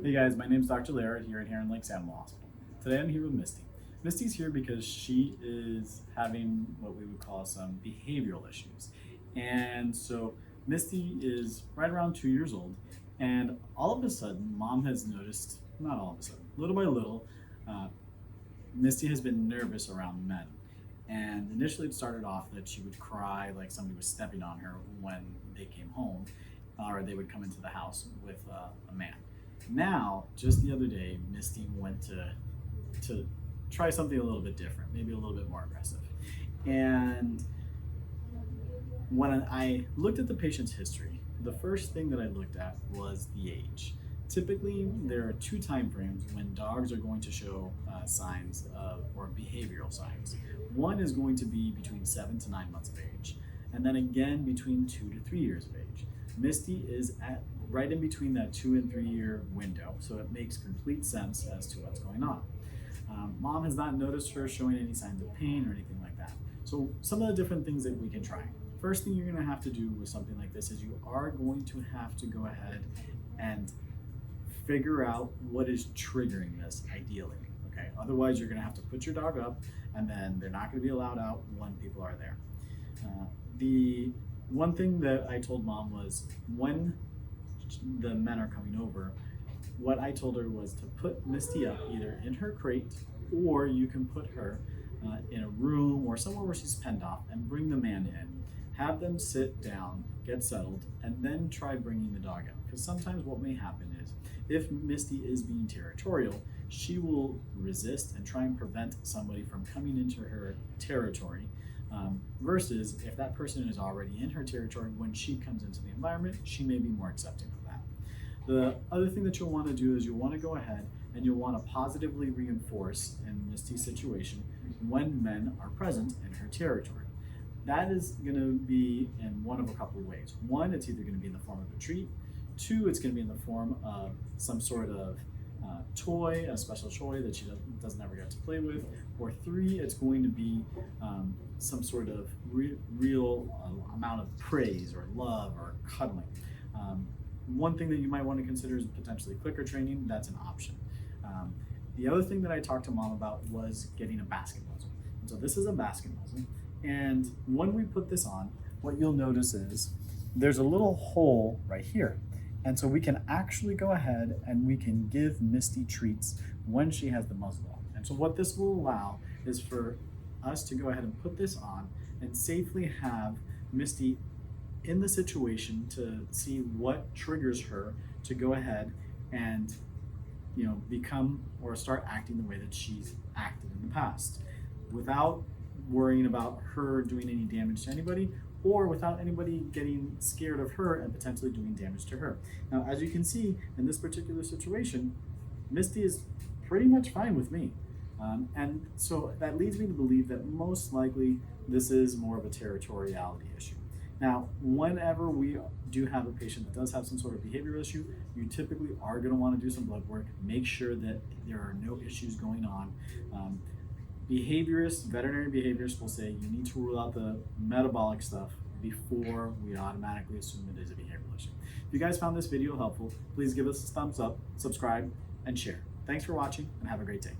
Hey guys, my name is Dr. Lera here at Heron Lakes Animal Hospital. Today I'm here with Misty. Misty's here because she is having what we would call some behavioral issues. And so Misty is right around 2 years old, and all of a sudden, mom has noticed, not all of a sudden, little by little, uh, Misty has been nervous around men. And initially, it started off that she would cry like somebody was stepping on her when they came home, or they would come into the house with a man. Now, just the other day, Misty went to try something a little bit different, maybe a little bit more aggressive. And when I looked at the patient's history, the first thing that I looked at was the age. Typically, there are two time frames when dogs are going to show signs of, or behavioral signs. One is going to be between 7 to 9 months of age, and then again between 2 to 3 years of age. Misty is at right in between that 2 and 3 year window, so it makes complete sense as to what's going on. Mom has not noticed her showing any signs of pain or anything like that. So some of the different things that we can try. First thing you're going to have to do with something like this is you are going to have to go ahead and figure out what is triggering this ideally. Okay, otherwise you're going to have to put your dog up, and then they're not going to be allowed out when people are there. The one thing that I told mom was when the men are coming over, what I told her was to put Misty up either in her crate, or you can put her in a room or somewhere where she's penned off, and bring the man in. Have them sit down, get settled, and then try bringing the dog out. Because sometimes what may happen is if Misty is being territorial, she will resist and try and prevent somebody from coming into her territory. Versus if that person is already in her territory, when she comes into the environment, she may be more accepting of that. The other thing that you'll want to do is you'll want to go ahead and you'll want to positively reinforce in Misty's situation when men are present in her territory. That is going to be in one of a couple of ways. One, it's either going to be in the form of a treat. Two, it's going to be in the form of some sort of toy, a special toy that she doesn't ever get to play with. Or three, it's going to be some sort of real amount of praise or love or cuddling. One thing that you might want to consider is potentially clicker training. That's an option. The other thing that I talked to mom about was getting a basket muzzle. And so this is a basket muzzle. And when we put this on, what you'll notice is there's a little hole right here. And so we can actually go ahead and we can give Misty treats when she has the muzzle on. And so what this will allow is for us to go ahead and put this on and safely have Misty in the situation to see what triggers her to go ahead and become or start acting the way that she's acted in the past, without worrying about her doing any damage to anybody, or without anybody getting scared of her and potentially doing damage to her. Now, as you can see in this particular situation, Misty is pretty much fine with me. And so that leads me to believe that most likely this is more of a territoriality issue. Now, whenever we do have a patient that does have some sort of behavioral issue, you typically are going to want to do some blood work, make sure that there are no issues going on. Behaviorists, veterinary behaviorists will say you need to rule out the metabolic stuff before we automatically assume it is a behavioral issue. If you guys found this video helpful, please give us a thumbs up, subscribe, and share. Thanks for watching, and have a great day.